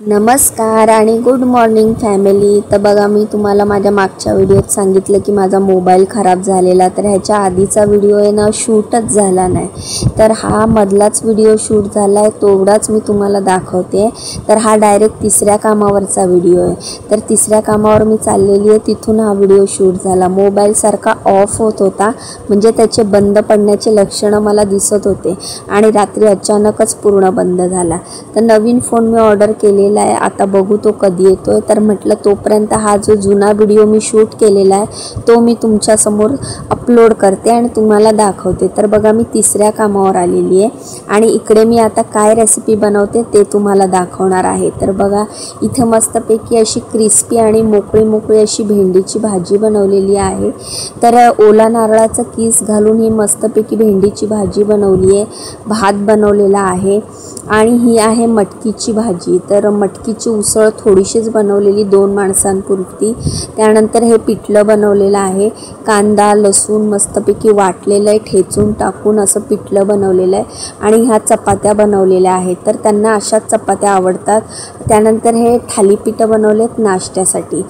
नमस्कार आणि good morning family. तर बघा, मी तुम्हाला माझ्या मागच्या व्हिडिओत सांगितलं की माझा मोबाईल खराब झालेला, तर ह्याच्या आधीचा व्हिडिओ आहे ना शूटच झाला नाही। तर हा मधलाच व्हिडिओ शूट झाला आहे, तेवढाच मी तुम्हाला दाखवते। तर हा डायरेक्ट तिसऱ्या कामावरचा व्हिडिओ आहे। तर तिसऱ्या कामावर मी चाललेली आहे, तिथून हा व्हिडिओ शूट झाला। मोबाईल सारखा ऑफ होत होता, म्हणजे त्याचे बंद पडण्याचे लक्षणं मला दिसत होते आणि रात्री अचानकच पूर्ण बंद झाला। तर नवीन फोन मी ऑर्डर केले आहे, आता बघू तो कधी येतोय। तर म्हटलं तोपर्यंत हा जो जुना व्हिडिओ मी शूट केलेला आहे तो मी तुमच्या समोर अपलोड करते आणि तुम्हाला दाखवते। तर बघा, मी तिसऱ्या कामावर आलेली आहे आणि इकडे मी आता काय रेसिपी बनवते ते तुम्हाला दाखवणार आहे। तर बघा, इथे मस्तपैकी अशी क्रिस्पी आणि मोकळी अशी भेंडीची भाजी बनवलेली आहे। तर ओला नारळाचा कीस घालून ही मस्तपैकी भेंडीची भाजी बनवली आहे। भात बनवलेला आहे आणि ही आहे मटकीची भाजी। तर मटकीची उसळ थोडीशीच बनवलेली 2 माणसांपुरती। त्यानंतर हे पिठलं बनवलेलं आहे, कांदा लसूण मस्तपैकी वाटलेलं आहे, ठेचून टाकून असं पिठलं बनवलेलं आहे। आणि ह्या चपात्या बनवलेल्या आहेत, तर त्यांना अशाच चपात्या आवडतात। त्यानंतर हे थालीपीठं बनवलेत नाश्त्यासाठी।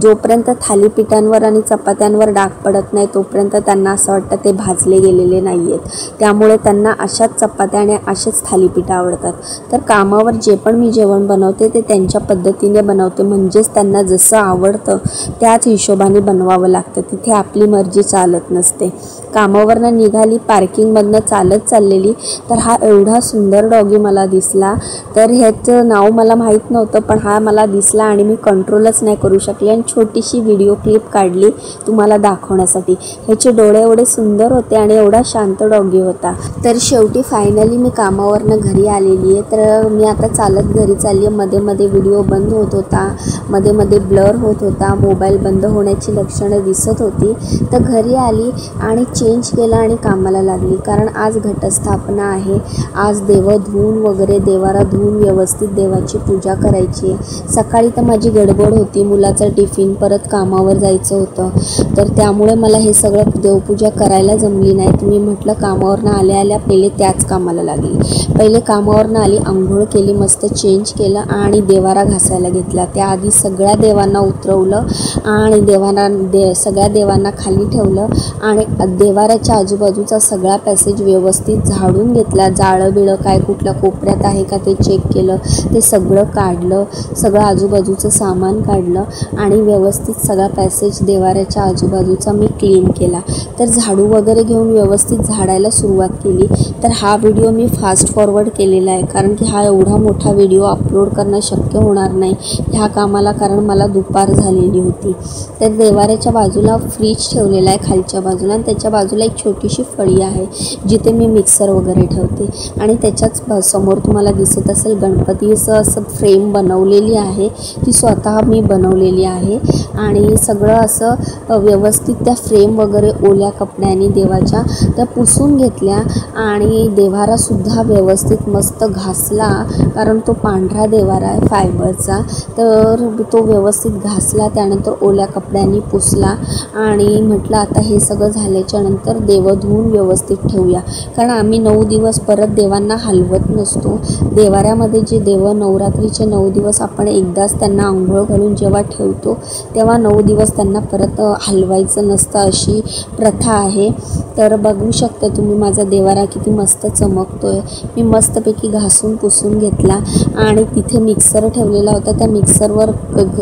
जोपर्यंत थालीपीठांवर आणि चपात्यांवर डाग पडत नाही तोपर्यंत त्यांना असं वाटतं ते भाजले गेलेले नाही आहेत, त्यामुळे त्यांना अशाच चपात्या आणि असेच थालीपीठं आवडतात। तर कामावर जे पण मी जेवण बनवते ते त्यांच्या पद्धतीने बनवते, म्हणजेच त्यांना जसं आवडतं त्याच हिशोबाने बनवावं लागतं। तिथे आपली मर्जी चालत नसते। कामावरनं निघाली, पार्किंगमधनं चालत चाललेली, तर हा एवढा सुंदर डॉगी मला दिसला। तर ह्याचं नाव मला माहीत नव्हतं, पण हा मला दिसला आणि मी कंट्रोलच नाही करू शकले आणि छोटीशी व्हिडिओ क्लिप काढली तुम्हाला दाखवण्यासाठी। ह्याचे डोळे एवढे सुंदर होते आणि एवढा शांत डॉगी होता। तर शेवटी फायनली मी कामावरनं घरी आलेली आहे। तर मी आता चालत घरी चालली आहे। मध्ये व्हिडिओ बंद होत होता, मध्ये ब्लर होत होता, मोबाईल बंद होण्याची लक्षणं दिसत होती। तर घरी आली आणि चेंज केला आणि कामाला लागली, कारण आज घटस्थापना आहे। आज देवं धुवून वगैरे, देवारा धुवून व्यवस्थित देवाची पूजा करायची आहे। सकाळी तर माझी गडबड होती, मुलाचा टिफिन, परत कामावर जायचं होतं, तर त्यामुळे मला हे सगळं देवपूजा करायला जमली नाही। तुम्ही म्हटलं कामावरनं आल्या पहिले त्याच कामाला लागली। पहिले कामावरनं आली, आंघोळ केली, मस्त चेंज केलं आणि देवारा घासायला घेतला। त्याआधी सगळ्या देवांना उतरवलं आणि सगळ्या देवांना खाली ठेवलं आणि देवाऱ्याच्या आजूबाजूचा सगळा पॅसेज व्यवस्थित झाडून घेतला। जाळं बिळं काय कुठल्या कोपऱ्यात आहे का ते चेक केलं, ते सगळं काढलं, सगळं आजूबाजूचं सामान काढलं आणि व्यवस्थित सगळा पॅसेज देवाऱ्याच्या आजूबाजूचा मी क्लीन केला। तर झाडू वगैरे घेऊन व्यवस्थित झाडायला सुरुवात केली। तर हा व्हिडिओ मी फास्ट फॉरवर्ड केलेला आहे, कारण की हा एवढा मोठा व्हिडिओ अपलोड करणं शक्य होणार नाही ह्या कामाला, कारण मला दुपार झालेली होती। तर देवाऱ्याच्या बाजूला फ्रीज ठेवलेला आहे खालच्या बाजूला, आणि त्याच्या बाजूला एक छोटीशी फळी आहे जिथे मी मिक्सर वगैरे ठेवते। आणि त्याच्याच समोर तुम्हाला दिसत असेल गणपतीचं असं फ्रेम बनवलेली आहे, ती स्वतः मी बनवलेली आहे। आणि सगळं असं व्यवस्थित त्या फ्रेम वगैरे ओल्या कपड्याने देवाच्या त्या पुसून घेतल्या आणि देवारासुद्धा व्यवस्थित मस्त घासला, कारण तो पांढरा देवारा आहे फायबरचा, तर तो व्यवस्थित घासला। त्यानंतर ओल्या कपड्यांनी पुसला आणि म्हटलं आता हे सगळं झाल्याच्या नंतर देवं धुवून व्यवस्थित ठेवूया, कारण आम्ही 9 दिवस परत देवांना हलवत नसतो। देवाऱ्यामध्ये जे देवं नवरात्रीचे 9 दिवस आपण एकदाच त्यांना आंघोळ घालून जेव्हा ठेवतो तेव्हा 9 दिवस त्यांना परत हलवायचं नसतं, अशी प्रथा आहे। तर बघू शकता तुम्ही माझा देवारा किती मस्त चमकतोय। मी मस्तपैकी घासून पुसून घेतला आणि तिथे मिक्सर ठेवलेला होता, त्या मिक्सरवर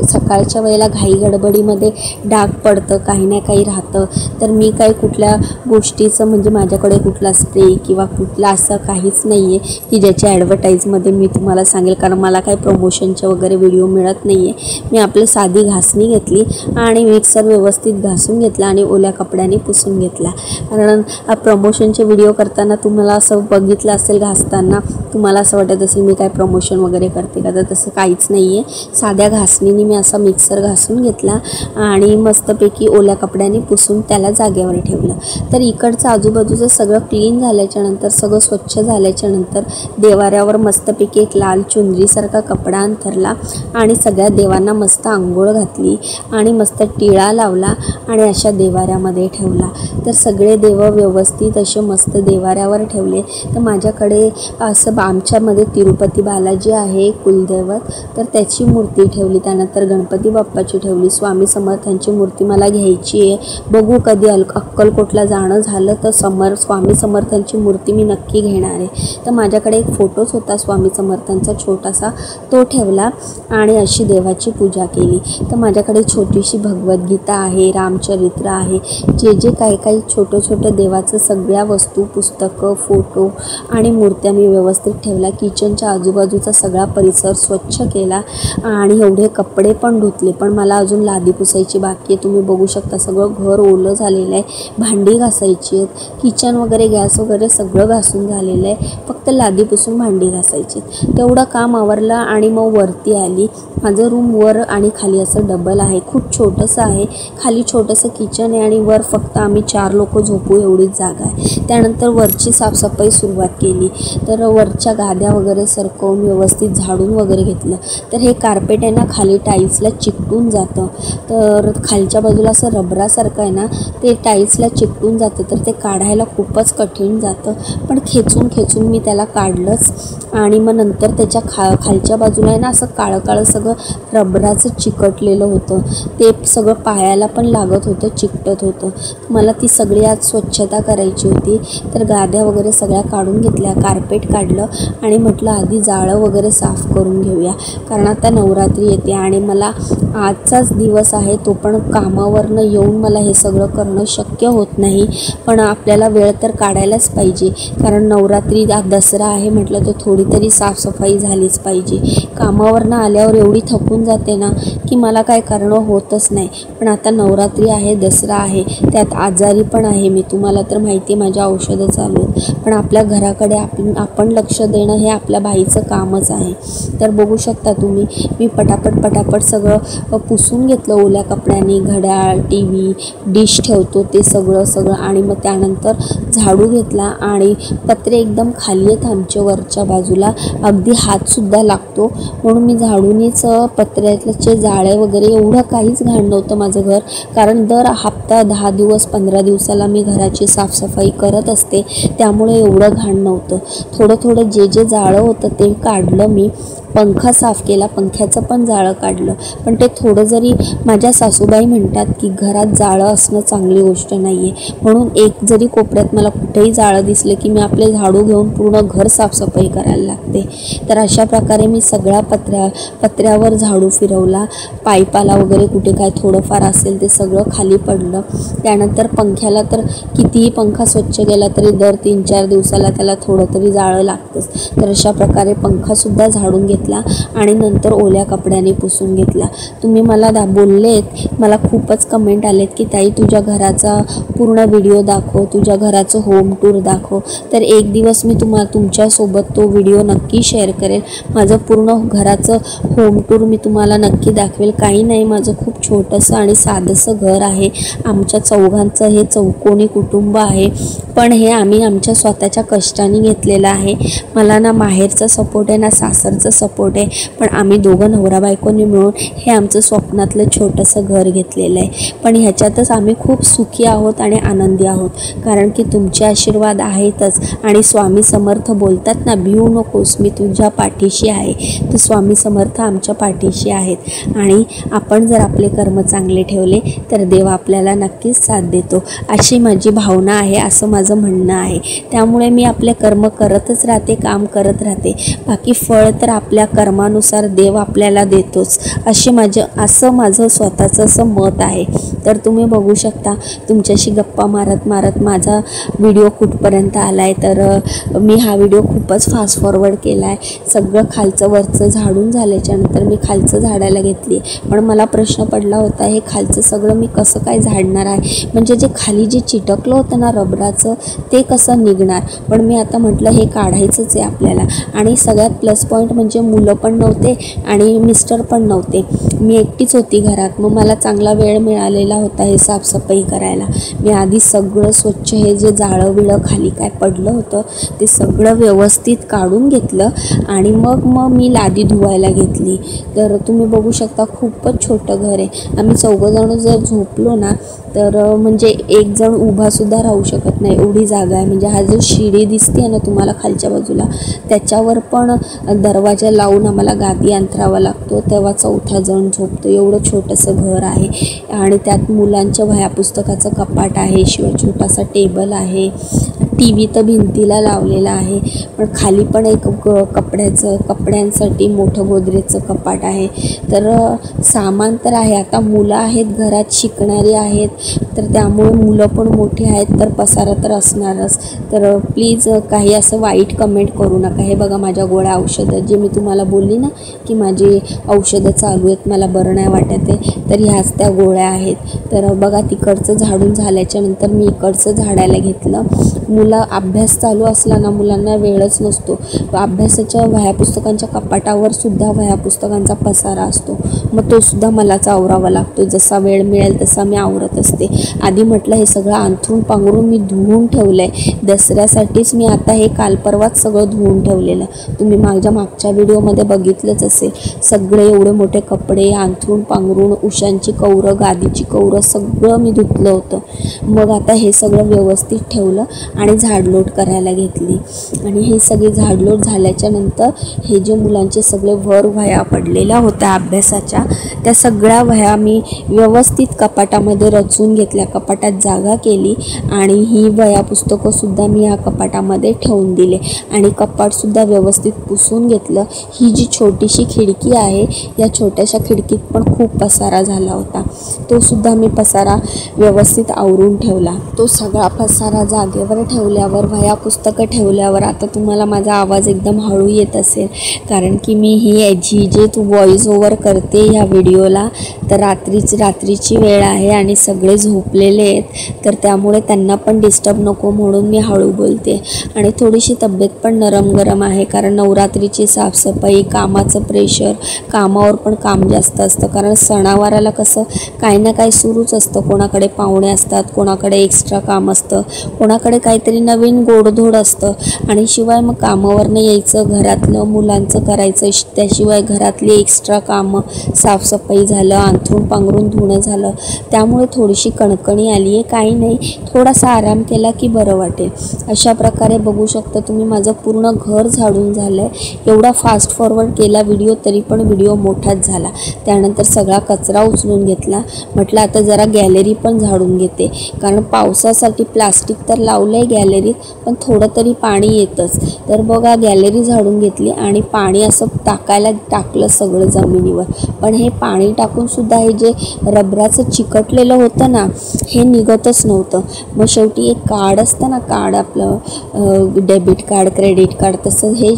सकाळच्या वेळेला घाई गडबडीमध्ये डाग पडतं, काही ना काही राहतं। तर मी काही कुठल्या गोष्टीचं, म्हणजे माझ्याकडे कुठला स्प्रे किंवा कुठला असं काहीच नाही आहे की ज्याची ॲडव्हर्टाईजमध्ये मी तुम्हाला सांगेल, कारण मला काही प्रमोशनचे वगैरे व्हिडिओ मिळत नाही आहे। मी आपली साधी घासणी घेतली आणि मिक्सर व्यवस्थित घासून घेतला आणि ओल्या कपड्याने पुसून घेतला, कारण प्रमोशनचे व्हिडिओ करताना तुम्हाला असं बघितलं असेल घासताना, तुम्हाला असं वाटत असेल मी काय प्रमोशन वगैरे करते का, तर तसं काहीच नाही आहे। साध्या घासणीने मी असा मिक्सर घासून घेतला आणि मस्तपैकी ओल्या कपड्याने पुसून त्याला जागेवर ठेवलं। तर इकडचं आजूबाजूचं सगळं क्लीन झाल्याच्या नंतर, सगळं स्वच्छ झाल्याच्या नंतर देवाऱ्यावर मस्तपैकी एक लाल चुनरीसारखा कपडा अंथरला आणि सगळ्या देवांना मस्त आंघोळ घातली आणि मस्त टिळा लावला आणि अशा देवाऱ्यामध्ये ठेवला। तर सगळे देव व्यवस्थित असे मस्त देवाऱ्यावर ठेवले। तर माझ्याकडे असं आमच्यामध्ये तिरुपती बालाजी आहे कुलदैवत, तर त्याची मूर्ती ठेवली. त्यानंतर गणपती बाप्पाची ठेवली. स्वामी समर्थांची मूर्ती मला घ्यायची आहे. बघू कधी अक्कलकोटला जाणं झालं तर स्वामी समर्थांची मूर्ती मी नक्की घेणार आहे. तर माझ्याकडे एक फोटोच होता स्वामी समर्थांचा छोटासा, तो ठेवला आणि अशी देवाची पूजा केली. तर माझ्याकडे छोटीशी भगवद्गीता आहे, रामचरित्र आहे, जे काही छोटं देवाचं सगळ्या वस्तू, पुस्तकं, फोटो आणि मूर्त्या मी व्यवस्थित ठेवला. किचनच्या आजूबाजूचा सगळा परिसर स्वच्छ केला आणि एवढे कपडे पण धुतले. पण मला अजून लादी पुसायची बाकी आहे. तुम्ही बघू शकता सगळं घर ओलं झालेलं आहे. भांडी घासायची आहेत, किचन वगैरे गॅस वगैरे सगळं घासून झालेलं आहे. फक्त लादी पुसून भांडी घासायची. तेवढं काम आवरलं आणि मग वरती आली. माझं रूम वर आणि खाली असं डबल आहे, खूप छोटंसं आहे. खाली छोटंसं किचन आहे आणि वर फक्त आम्ही 4 लोक झोपू एवढीच जागा आहे. त्यानंतर वरची साफसफाई सुरुवात केली. तर वरच्या गाद्या वगैरे सरकवून व्यवस्थित झाडून वगैरे घेतलं. तर हे कार्पेट आहे ना खाली टाईल्सला चिकटून जातं, तर खालच्या बाजूला असं रबरासारखं आहे ना, ते टाईल्सला चिकटून जातं, तर ते काढायला खूपच कठीण जातं. पण खेचून मी त्याला काढलंच. आणि मग नंतर त्याच्या खालच्या बाजूला आहे ना असं काळं सगळं रबराचं चिकटलेलं होतं, ते सगळं पायाला पण लागत होतं, चिकटत होतं. मला ती सगळी आज स्वच्छता करायची होती. तर गाद्या वगैरे सगळ्या काढून घेतल्या, कार्पेट काढलं आणि म्हटलं आधी जाळं वगैरे साफ करून घेऊया, कारण आता नवरात्री येते आणि मला आजचाच दिवस आहे, तो पण कामावरनं येऊन मला हे सगळं करणं शक्य होत नाही. पण आपल्याला वेळ तर काढायलाच पाहिजे, कारण नवरात्री दसरा आहे म्हटलं तर थोडी तरी साफसफाई झालीच पाहिजे. कामावरनं आल्यावर एवढी थकून जाते ना की मला काय करणं होतच नाही. पण आता नवरात्री आहे, दसरा आहे, त्यात आजारी पण आहे मी, तुम्हाला तर माहिती आहे माझ्या औषधं चालू आहेत. पण आपल्या घराकडे आपण लक्ष देणं हे आपल्या बाईचं कामच आहे. तर बघू शकता तुम्ही, मी पटापट सगळं पुसून घेतलं ओल्या कपड्यांनी. घड्याळ, TV, डिश ठेवतो ते सगळं आणि मग त्यानंतर झाडू घेतला आणि पत्रे एकदम खाली आहेत आमच्या वरच्या बाजूला, अगदी हातसुद्धा लागतो, म्हणून मी झाडूनीच पत्र्याचे जाळे वगैरे, एवढं काहीच घाण नव्हतं माझं घर, कारण दर हप्ता 10 दिवस 15 दिवसाला मी घराची साफसफाई करत असते, त्यामुळे एवढं घाण नव्हतं. थोडं जे जाळं होतं ते काढलं मी. पंखा साफ केला, पंख्याचं पण जाळं काढलं. पण ते थोडं जरी, माझ्या सासूबाई म्हणतात की घरात जाळं असणं चांगली गोष्ट नाही आहे, म्हणून एक जरी कोपऱ्यात मला कुठेही जाळं दिसलं की मी आपले झाडू घेऊन पूर्ण घर साफसफाई करायला लागते. तर अशा प्रकारे मी सगळ्या पत्र्यावर झाडू फिरवला. पाईपाला वगैरे कुठे काय थोडंफार असेल ते सगळं खाली पडलं. त्यानंतर पंख्याला तर कितीही पंखा स्वच्छ केला तरी दर 3-4 दिवसाला त्याला थोडं तरी जाळं लागतंच. तर अशा प्रकारे पंखासुद्धा झाडून घेतला आणि नंतर ओल्या कपड्याने पुसून घेतला. तुम्ही मला बोललेत, मला खूपच कमेंट आलेत की ताई तुझ्या घराचा पूर्ण व्हिडिओ दाखव, तुझ्या घराचं होम टूर दाखव. तर एक दिवस मी तुमच्यासोबत तो व्हिडिओ नक्की शेअर करेल. माझं पूर्ण घराचं होम टूर मी तुम्हाला नक्की दाखवेल. काही नाही, माझं खूप छोटंसं आणि साधंसं घर आहे. आमच्या चौघांचं हे चौकोनी कुटुंब आहे, पण हे आम्ही आमच्या स्वतःच्या कष्टाने घेतलेलं आहे. मला ना माहेरचा सपोर्ट आहे ना सासरचा सपोर्ट आहे, पण आम्ही दोघं नवरा बायकोनी मिळून हे आमचं स्वप्नातलं छोटंसं घर घेतलेलं आहे. पण ह्याच्यातच आम्ही खूप सुखी आहोत आणि आनंदी आहोत, कारण की तुमचे आशीर्वाद आहेतच. आणि स्वामी समर्थ बोलतात ना, भिवू नकोस, मी तुझ्या पाठीशी आहे. तर स्वामी समर्थ आमच्या पाठीशी आहेत आणि आपण जर आपले कर्म चांगले ठेवले तर देव आपल्याला नक्कीच साथ देतो, अशी माझी भावना आहे, असं माझं म्हणणं आहे. त्यामुळे मी आपले कर्म करतच राहते, काम करत राहते. बाकी फळ तर आपल्या कर्मानुसार देव आपल्याला देतोच, असं माझं स्वतःचं असं मत आहे. तर तुम्ही बघू शकता, तुमच्याशी गप्पा मारत माझा व्हिडिओ कुठपर्यंत आला आहे. तर मी हा व्हिडिओ खूपच फास्ट फॉरवर्ड केला आहे. सगळं खालचं वरचं झाडून झाल्याच्यानंतर मी खालचं झाडायला घेतली. पण मला प्रश्न पडला होता, हे खालचं सगळं मी कसं काय झाडणार आहे, म्हणजे जे खाली जे चिटकलं होतं ना रबराचं ते कसं निघणार. पण मी आता म्हटलं हे काढायचंच आहे आपल्याला. आणि सगळ्यात प्लस पॉईंट म्हणजे मुलं पण नव्हते आणि मिस्टर पण नव्हते, मी एकटीच होती घरात. मग मला चांगला वेळ मिळालेला होता हे साफसफाई करायला. मी आधी सगळं स्वच्छ, हे जे जाळं बिळं खाली काय पडलं होतं ते सगळं व्यवस्थित काढून घेतलं आणि मग मी लादी धुवायला घेतली. तर तुम्ही बघू शकता खूपच छोटं घर आहे. आम्ही चौघंजणं जर झोपलो ना तर म्हणजे एक जण उभासुद्धा राहू शकत नाही, एवढी जागा आहे. म्हणजे हा जो शिडी दिसते ना तुम्हाला खालच्या बाजूला, त्याच्यावर पण दरवाजा लावून आम्हाला गादी अंथरावा लागतो, तेव्हा चौथा जण झोपतो. एवढं छोटंसं घर आहे आणि त्यात मुलांच्या वह्या पुस्तकाचं कपाट आहे, शिवाय छोटासा टेबल आहे. टी व्ही तर भिंतीला लावलेला आहे, पण खाली पण एक कपड्यांसाठी मोठं गोदरेजचं कपाट आहे. तर सामान तर आहे. आता मुलं आहेत घरात, शिकणारी आहेत, तर त्यामुळे मुलं पण मोठी आहेत, तर पसारा तर असणारच. तर प्लीज काही असं वाईट कमेंट करू नका. हे बघा माझ्या गोळ्या औषधं, जे मी तुम्हाला बोलली ना की माझी औषधं चालू आहेत, मला बरं नाही वाटत आहे, तर ह्याच त्या गोळ्या आहेत. तर बघा तिकडचं झाडून झाल्याच्या नंतर मी इकडचं झाडायला घेतलं. मुलं अभ्यास चालू असला ना, मुलांना वेळच नसतो. अभ्यासाच्या वह्या पुस्तकांच्या कपाटावर सुद्धा वह्या पुस्तकांचा पसारा असतो, मग तो सुद्धा मलाच आवरावा लागतो. जसा वेळ मिळेल तसा मी आवरत असते. आधी म्हटलं हे सगळं अंथरून पांघरून मी धुवून ठेवलं आहे दसऱ्यासाठीच. मी आता हे काल परवाच सगळं धुवून ठेवलेलं, तुम्ही मागच्या व्हिडिओमध्ये बघितलंच असेल. सगळे एवढे मोठे कपडे अंथरून पांघरून, उशांची कवरं, गादीची कवरं सगळं मी धुतलं होतं. मग आता हे सगळं व्यवस्थित ठेवलं आणि झाडलोट करायला घेतली. आणि हे सगळे झाडलोट झाल्याच्या नंतर हे जे मुलांचे सगळे वह्या पडलेल्या होत्या अभ्यासाच्या, त्या सगळ्या वह्या मी व्यवस्थित कपाटामध्ये रचून घेतल्या, कपाटात जागा केली आणि ही वह्या पुस्तकंसुद्धा मी या कपाटामध्ये ठेवून दिले आणि कपाटसुद्धा व्यवस्थित पुसून घेतलं. ही जी छोटीशी खिडकी आहे, या छोट्याशा खिडकीत पण खूप पसारा झाला होता, तो सुद्धा मी पसारा व्यवस्थित आवरून ठेवला. तो सगळा पसारा जागेवर ठेवल्यावर, वह्या पुस्तकं ठेवल्यावर, आता तुम्हाला माझा आवाज एकदम हळू येत असेल कारण की मी जे व्हॉइस ओव्हर करते ह्या व्हिडिओला, तर रात्रीची वेळ आहे आणि सगळे झोपलेले आहेत, तर त्यामुळे त्यांना पण डिस्टर्ब नको म्हणून मी हळू बोलते. आणि थोडीशी तब्येत पण नरम गरम आहे कारण नवरात्रीची साफसफाई, कामाचं प्रेशर, कामावर पण काम जास्त असतं. कारण सणावाराला कसं काही ना काही सुरूच असतं, कोणाकडे पाहुणे असतात, कोणाकडे एक्स्ट्रा काम असतं, कोणाकडे काहीतरी नवीन गोडधोड असतं आणि शिवाय मग कामावरनं यायचं, घरातलं मुलांचं करायचं, त्याशिवाय घरातली एक्स्ट्रा कामं, साफसफाई झालं, अंथरून पांघरून धुणं झालं, त्यामुळे थोडीशी कणकणी आली आहे. काही नाही, थोडासा आराम केला की बरं वाटेल. अशा प्रकारे बघू शकता तुम्ही माझं पूर्ण घर झाडून झालं आहे. एवढा फास्ट फॉरवर्ड केला व्हिडिओ तरी पण व्हिडिओ मोठाच झाला. त्यानंतर सगळा कचरा उचलून घेतला. म्हटलं आता जरा गॅलरी पण झाडून घेते कारण पावसासाठी प्लास्टिक तर लावलं आहे गॅलरीत, पण थोडं तरी पाणी येतंच. तर बघा गॅलरी झाडून घेतली आणि पाणी असं टाकलं सगळं जमिनीवर. पण हे पाणी टाकूनसुद्धा हे जे रबराचं चिकटलेलं होतं ना, हे निघतच नव्हतं. मग शेवटी एक कार्ड असतं ना, कार्ड आपलं डेबिट कार्ड, क्रेडिट कार्ड, तसं हे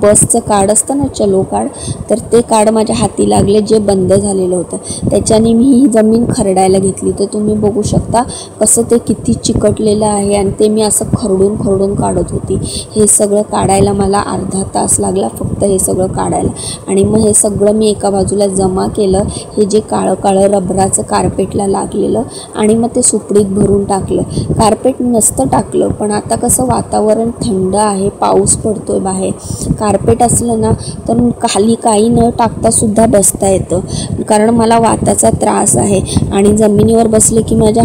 बसचं कार्ड असतं ना, चलो कार्ड, तर ते कार्ड माझ्या हाती लागले, जे बंद झालेलं होतं. त्याच्याने मी ही जमीन खरडायला घेतली. तर तुम्ही बघू शकता कसं ते किती चिकटलेलं आहे आणि ते मी असं खरडून काढत होती. हे सगळं काढायला मला अर्धा तास लागला फक्त हे सगळं काढायला. आणि मग हे सगळं मी एका बाजूला जमा केलं, हे जे काळं रबराचं कार्पेटला लागलेलं, आणि मग ते सुपडीत भरून टाकलं. कार्पेट नसतं टाकलं, पण आता कसं वातावरण थंड आहे, पाऊस पडतोय बाहेर, कार्पेट असलं ना तर खाली काही न टाकता सुद्धा बसता येतं. कारण मला वाताचा त्रास आहे आणि जमिनीवर बसले की माझ्या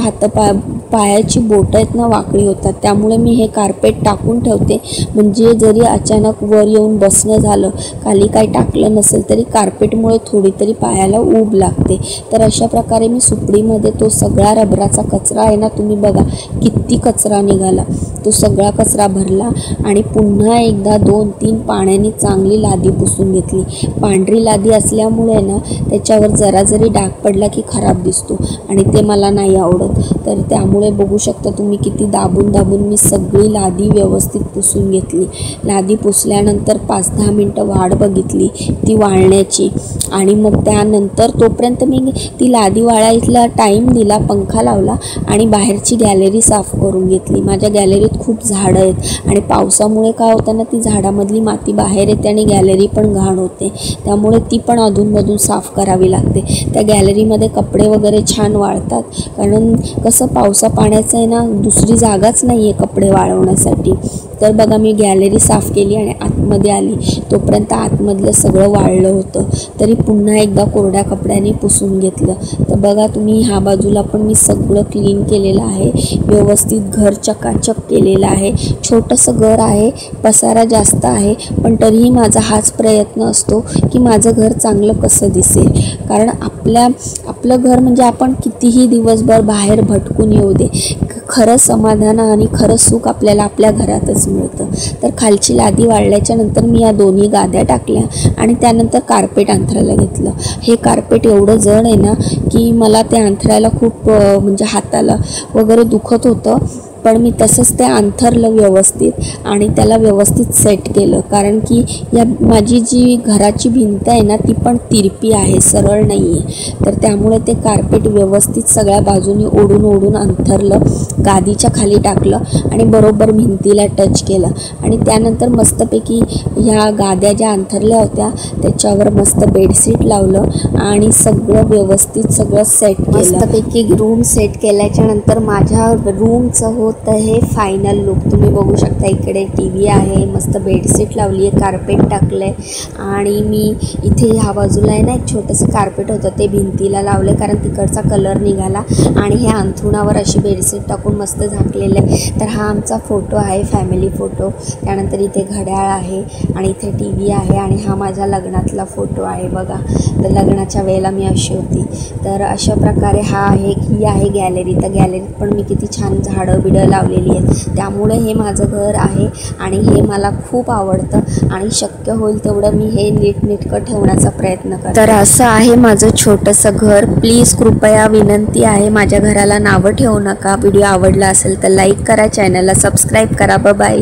पायाची बोटं आहेत ना वाकडी होतात, त्यामुळे मी हे कार्पेट टाकून ठेवते. म्हणजे जरी अचानक वर येऊन बसणं झालं, खाली काही टाकलं नसेल तरी कार्पेटमुळे थोडी तरी पायाला ऊब लागते. तर अशा प्रकारे मी सुपडीमध्ये तो सगळा रबराचा कचरा आहे ना, तुम्ही बघा किती कचरा निघाला, तो सगळा कचरा भरला आणि पुन्हा एकदा 2-3 पाण्याने चांगली लादी पुसून घेतली. पांढरी लादी असल्यामुळे ना त्याच्यावर जरा जरी डाग पडला की खराब दिसतो आणि ते मला नाही आवडत. तर त्यामुळे बघू शकता तुम्ही किती दाबून मी सगळी लादी व्यवस्थित पुसून घेतली. लादी पुसल्यानंतर 5-10 मिनटं वाट बघितली ती वाळण्याची आणि मग त्यानंतर तोपर्यंत मी ती लादी वाळायला टाईम दिला, पंखा लावला आणि बाहेरची गॅलरी साफ करून घेतली. माझ्या गॅलरीत खूप झाडं आहेत आणि पावसामुळे काय होतं ना, ती झाडामधली माती बाहेर येते आणि गॅलरी पण घाण होते. त्यामुळे ती पण अधूनमधून साफ करावी लागते. त्या गॅलरीमध्ये कपडे वगैरे छान वाळतात, कारण कसं पावसा पाण्याचं आहे ना, दुसरी जागाच नाही आहे कपडे वाळवण्यासाठी. तर बघा मी गॅलरी साफ केली आणि आतमध्ये आली. तोपर्यंत आतमधलं सगळं वाळलं होतं, तरी पुन्हा एकदा कोरड्या कपड्याने पुसून घेतलं. तर बघा तुम्ही, ह्या बाजूला पण मी सगळं क्लीन केलेलं आहे, व्यवस्थित घर चकाचक केलेलं आहे. छोटंसं घर आहे, पसारा जास्त आहे, पण तरीही माझा हाच प्रयत्न असतो की माझं घर चांगलं कसं दिसेल. कारण आपलं घर म्हणजे आपण कितीही दिवसभर बाहेर भटकून येऊ दे, खरं समाधान आणि खरं सुख आपल्याला आपल्या घरातच मिळतं. तर खालची लादी वाळल्याच्या नंतर मी या दोन्ही गाद्या टाकल्या आणि त्यानंतर कार्पेट अंथरायला घेतलं. हे कार्पेट एवढं जड आहे ना की मला ते अंथरायला खूप म्हणजे हाताला वगैरे दुखत होतं, पण मी तसंच ते अंथरलं व्यवस्थित आणि त्याला व्यवस्थित सेट केलं. कारण की या माझी जी घराची भिंत आहे ना, ती पण तिरपी आहे, सरळ नाही आहे. तर त्यामुळे ते कार्पेट व्यवस्थित सगळ्या बाजूनी ओढून अंथरलं, गादीच्या खाली टाकलं आणि बरोबर भिंतीला टच केलं. आणि त्यानंतर मस्तपैकी ह्या गाद्या ज्या अंथरल्या होत्या त्याच्यावर मस्त बेडशीट लावलं आणि सगळं व्यवस्थित सगळं सेट केलं. मस्तपैकी रूम सेट केल्याच्या नंतर माझ्या रूमचं होतं हे फायनल लुक. तुम्ही बघू शकता, इकडे TV आहे, मस्त बेडशीट लावली आहे, कार्पेट टाकलं आहे आणि मी इथे ह्या बाजूला आहे ना एक छोटंसं कार्पेट होतं ते भिंतीला लावलं, कारण तिकडचा कलर निघाला आणि हे अंथरुणावर अशी बेडशीट टाकून मस्त झाकलेलं आहे. तर हा आमचा फोटो आहे, फॅमिली फोटो. त्यानंतर इथे घड्याळ आहे आणि इथे TV आहे आणि हा माझ्या लग्नातला फोटो आहे बघा. तर लग्नाच्या वेळेला मी अशी होती. तर अशा प्रकारे ही आहे गॅलरी. तर गॅलरीत पण मी किती छान झाडं बिडं लावलेली आहेत. त्यामुळे हे माझं घर आहे आणि हे मला खूप आवडतं आणि शक्य होईल तेवढं मी हे नीटनेटकं ठेवण्याचा प्रयत्न करते. तर असं आहे माझं छोटंसं घर. प्लीज कृपया विनंती आहे, माझ्या घराला नावं ठेवू नका. व्हिडिओ आवडला असेल तर लाईक करा, चॅनलला सबस्क्राईब करा. बाय.